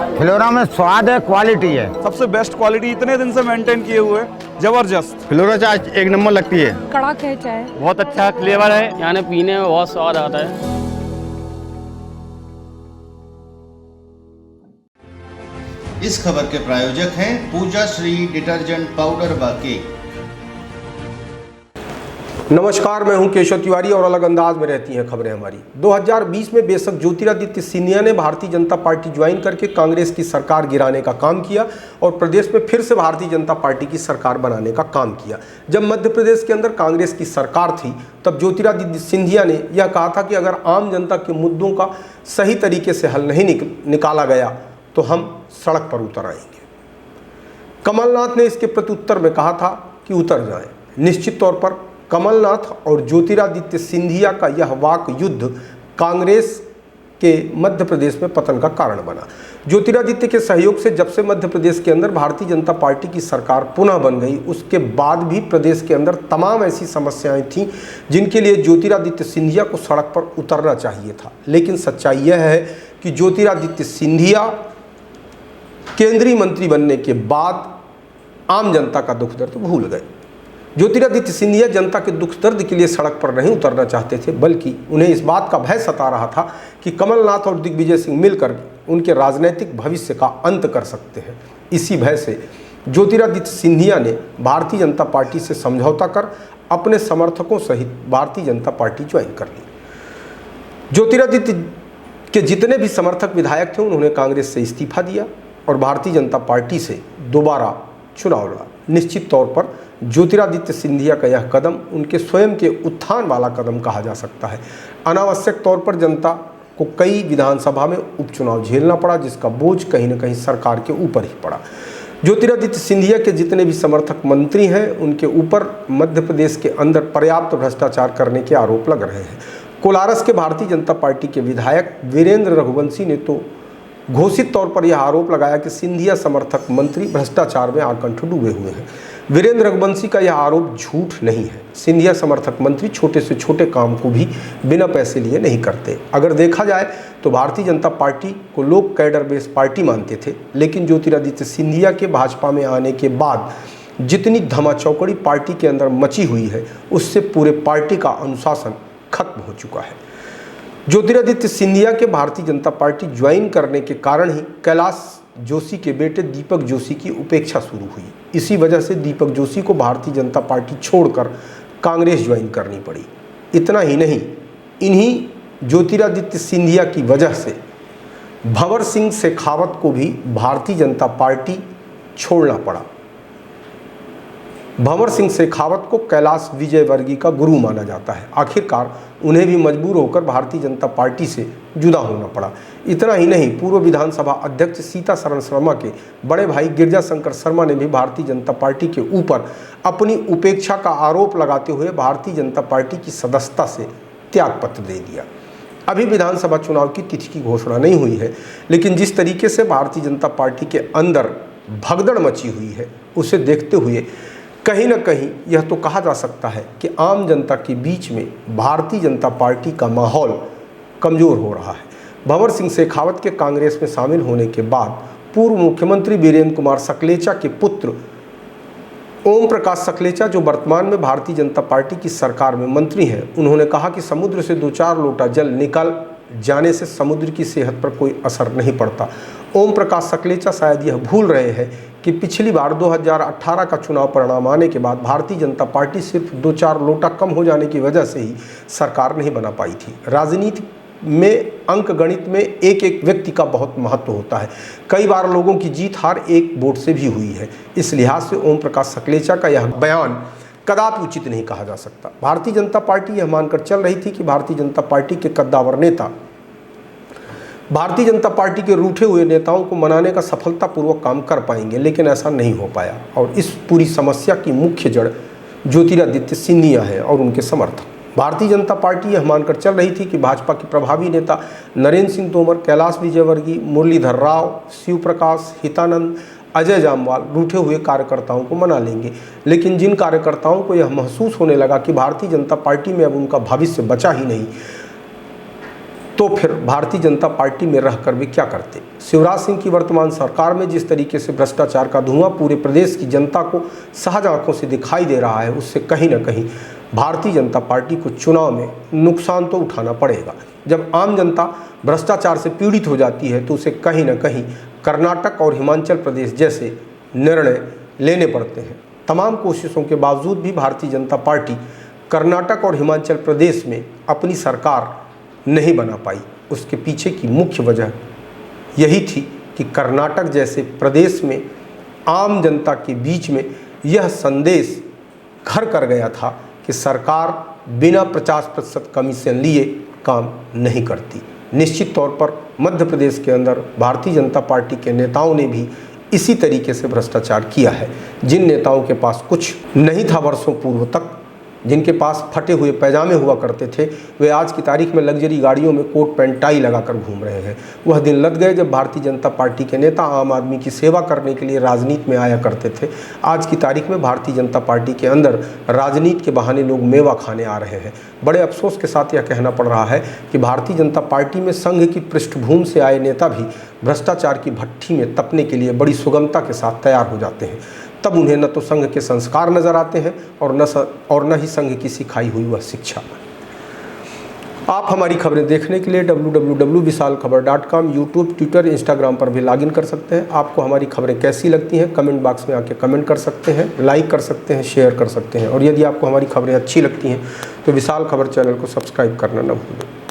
फिलोरा में स्वाद है, क्वालिटी है। सबसे बेस्ट क्वालिटी इतने दिन से मेंटेन किए हुए, जबरदस्त। फिलोरा चाय एक नंबर लगती है। कड़क है चाय, बहुत अच्छा फ्लेवर है, यानी पीने में बहुत स्वाद आता है। इस खबर के प्रायोजक हैं पूजा श्री डिटर्जेंट पाउडर व केक। नमस्कार, मैं हूं केशव तिवारी और अलग अंदाज में रहती हैं खबरें हमारी। 2020 में बेशक ज्योतिरादित्य सिंधिया ने भारतीय जनता पार्टी ज्वाइन करके कांग्रेस की सरकार गिराने का काम किया और प्रदेश में फिर से भारतीय जनता पार्टी की सरकार बनाने का काम किया। जब मध्य प्रदेश के अंदर कांग्रेस की सरकार थी तब ज्योतिरादित्य सिंधिया ने यह कहा था कि अगर आम जनता के मुद्दों का सही तरीके से हल नहीं निकाला गया तो हम सड़क पर उतर आएंगे। कमलनाथ ने इसके प्रत्युत्तर में कहा था कि उतर जाएं। निश्चित तौर पर कमलनाथ और ज्योतिरादित्य सिंधिया का यह वाक युद्ध कांग्रेस के मध्य प्रदेश में पतन का कारण बना। ज्योतिरादित्य के सहयोग से जब से मध्य प्रदेश के अंदर भारतीय जनता पार्टी की सरकार पुनः बन गई, उसके बाद भी प्रदेश के अंदर तमाम ऐसी समस्याएं थीं जिनके लिए ज्योतिरादित्य सिंधिया को सड़क पर उतरना चाहिए था। लेकिन सच्चाई यह है कि ज्योतिरादित्य सिंधिया केंद्रीय मंत्री बनने के बाद आम जनता का दुख दर्द भूल गए। ज्योतिरादित्य सिंधिया जनता के दुख दर्द के लिए सड़क पर नहीं उतरना चाहते थे, बल्कि उन्हें इस बात का भय सता रहा था कि कमलनाथ और दिग्विजय सिंह मिलकर उनके राजनीतिक भविष्य का अंत कर सकते हैं। इसी भय से ज्योतिरादित्य सिंधिया ने भारतीय जनता पार्टी से समझौता कर अपने समर्थकों सहित भारतीय जनता पार्टी ज्वाइन कर ली। ज्योतिरादित्य के जितने भी समर्थक विधायक थे उन्होंने कांग्रेस से इस्तीफा दिया और भारतीय जनता पार्टी से दोबारा चुनाव लड़ा। निश्चित तौर पर ज्योतिरादित्य सिंधिया का यह कदम उनके स्वयं के उत्थान वाला कदम कहा जा सकता है। अनावश्यक तौर पर जनता को कई विधानसभा में उपचुनाव झेलना पड़ा, जिसका बोझ कहीं न कहीं सरकार के ऊपर ही पड़ा। ज्योतिरादित्य सिंधिया के जितने भी समर्थक मंत्री हैं उनके ऊपर मध्य प्रदेश के अंदर पर्याप्त भ्रष्टाचार करने के आरोप लग रहे हैं। कोलारस के भारतीय जनता पार्टी के विधायक वीरेंद्र रघुवंशी ने तो घोषित तौर पर यह आरोप लगाया कि सिंधिया समर्थक मंत्री भ्रष्टाचार में आकंठ डूबे हुए हैं। वीरेंद्र रघुवंशी का यह आरोप झूठ नहीं है। सिंधिया समर्थक मंत्री छोटे से छोटे काम को भी बिना पैसे लिए नहीं करते। अगर देखा जाए तो भारतीय जनता पार्टी को लोग कैडर बेस पार्टी मानते थे, लेकिन ज्योतिरादित्य सिंधिया के भाजपा में आने के बाद जितनी धमाचौकड़ी पार्टी के अंदर मची हुई है उससे पूरे पार्टी का अनुशासन खत्म हो चुका है। ज्योतिरादित्य सिंधिया के भारतीय जनता पार्टी ज्वाइन करने के कारण ही कैलाश जोशी के बेटे दीपक जोशी की उपेक्षा शुरू हुई। इसी वजह से दीपक जोशी को भारतीय जनता पार्टी छोड़कर कांग्रेस ज्वाइन करनी पड़ी। इतना ही नहीं, इन्हीं ज्योतिरादित्य सिंधिया की वजह से भंवर सिंह शेखावत को भी भारतीय जनता पार्टी छोड़ना पड़ा। भंवर सिंह शेखावत को कैलाश विजयवर्गीय का गुरु माना जाता है। आखिरकार उन्हें भी मजबूर होकर भारतीय जनता पार्टी से जुदा होना पड़ा। इतना ही नहीं, पूर्व विधानसभा अध्यक्ष सीतासरण शर्मा के बड़े भाई गिरजा शंकर शर्मा ने भी भारतीय जनता पार्टी के ऊपर अपनी उपेक्षा का आरोप लगाते हुए भारतीय जनता पार्टी की सदस्यता से त्यागपत्र दे दिया। अभी विधानसभा चुनाव की तिथि की घोषणा नहीं हुई है, लेकिन जिस तरीके से भारतीय जनता पार्टी के अंदर भगदड़ मची हुई है उसे देखते हुए कहीं न कहीं यह तो कहा जा सकता है कि आम जनता के बीच में भारतीय जनता पार्टी का माहौल कमज़ोर हो रहा है। भंवर सिंह शेखावत के कांग्रेस में शामिल होने के बाद पूर्व मुख्यमंत्री वीरेंद्र कुमार सकलेचा के पुत्र ओम प्रकाश सकलेचा, जो वर्तमान में भारतीय जनता पार्टी की सरकार में मंत्री हैं, उन्होंने कहा कि समुद्र से 2-4 लोटा जल निकल जाने से समुद्र की सेहत पर कोई असर नहीं पड़ता। ओम प्रकाश सकलेचा शायद यह भूल रहे हैं कि पिछली बार 2018 का चुनाव परिणाम आने के बाद भारतीय जनता पार्टी सिर्फ 2-4 लोटा कम हो जाने की वजह से ही सरकार नहीं बना पाई थी। राजनीति में अंक गणित में एक एक व्यक्ति का बहुत महत्व होता है। कई बार लोगों की जीत हार एक वोट से भी हुई है। इस लिहाज से ओम प्रकाश सकलेचा का यह बयान कदापि उचित नहीं कहा जा सकता। भारतीय जनता पार्टी यह मानकर चल रही थी कि भारतीय जनता पार्टी के कद्दावर नेता भारतीय जनता पार्टी के रूठे हुए नेताओं को मनाने का सफलतापूर्वक काम कर पाएंगे, लेकिन ऐसा नहीं हो पाया और इस पूरी समस्या की मुख्य जड़ ज्योतिरादित्य सिंधिया है और उनके समर्थक। भारतीय जनता पार्टी यह मानकर चल रही थी कि भाजपा के प्रभावी नेता नरेंद्र सिंह तोमर, कैलाश विजयवर्गीय, मुरलीधर राव, शिव प्रकाश, हितानंद, अजय जामवाल रूठे हुए कार्यकर्ताओं को मना लेंगे। लेकिन जिन कार्यकर्ताओं को यह महसूस होने लगा कि भारतीय जनता पार्टी में अब उनका भविष्य बचा ही नहीं, तो फिर भारतीय जनता पार्टी में रहकर वे क्या करते। शिवराज सिंह की वर्तमान सरकार में जिस तरीके से भ्रष्टाचार का धुआं पूरे प्रदेश की जनता को सहज आंखों से दिखाई दे रहा है, उससे कहीं ना कहीं भारतीय जनता पार्टी को चुनाव में नुकसान तो उठाना पड़ेगा। जब आम जनता भ्रष्टाचार से पीड़ित हो जाती है तो उसे कहीं ना कहीं कर्नाटक और हिमाचल प्रदेश जैसे निर्णय लेने पड़ते हैं। तमाम कोशिशों के बावजूद भी भारतीय जनता पार्टी कर्नाटक और हिमाचल प्रदेश में अपनी सरकार नहीं बना पाई। उसके पीछे की मुख्य वजह यही थी कि कर्नाटक जैसे प्रदेश में आम जनता के बीच में यह संदेश घर कर गया था कि सरकार बिना 50% कमीशन लिए काम नहीं करती। निश्चित तौर पर मध्य प्रदेश के अंदर भारतीय जनता पार्टी के नेताओं ने भी इसी तरीके से भ्रष्टाचार किया है। जिन नेताओं के पास कुछ नहीं था वर्षों पूर्व तक, जिनके पास फटे हुए पैजामे हुआ करते थे, वे आज की तारीख में लग्जरी गाड़ियों में कोट पैंट टाई लगाकर घूम रहे हैं। वह दिन लद गए जब भारतीय जनता पार्टी के नेता आम आदमी की सेवा करने के लिए राजनीति में आया करते थे। आज की तारीख में भारतीय जनता पार्टी के अंदर राजनीति के बहाने लोग मेवा खाने आ रहे हैं। बड़े अफसोस के साथ यह कहना पड़ रहा है कि भारतीय जनता पार्टी में संघ की पृष्ठभूमि से आए नेता भी भ्रष्टाचार की भट्ठी में तपने के लिए बड़ी सुगमता के साथ तैयार हो जाते हैं। तब उन्हें न तो संघ के संस्कार नजर आते हैं और न ही संघ की सिखाई हुई वह शिक्षा। आप हमारी खबरें देखने के लिए www.visalkhabar.com, यूट्यूब, ट्विटर, इंस्टाग्राम पर भी लॉगिन कर सकते हैं। आपको हमारी खबरें कैसी लगती हैं कमेंट बॉक्स में आके कमेंट कर सकते हैं, लाइक कर सकते हैं, शेयर कर सकते हैं। और यदि आपको हमारी खबरें अच्छी लगती हैं तो विशाल खबर चैनल को सब्सक्राइब करना न भूलें।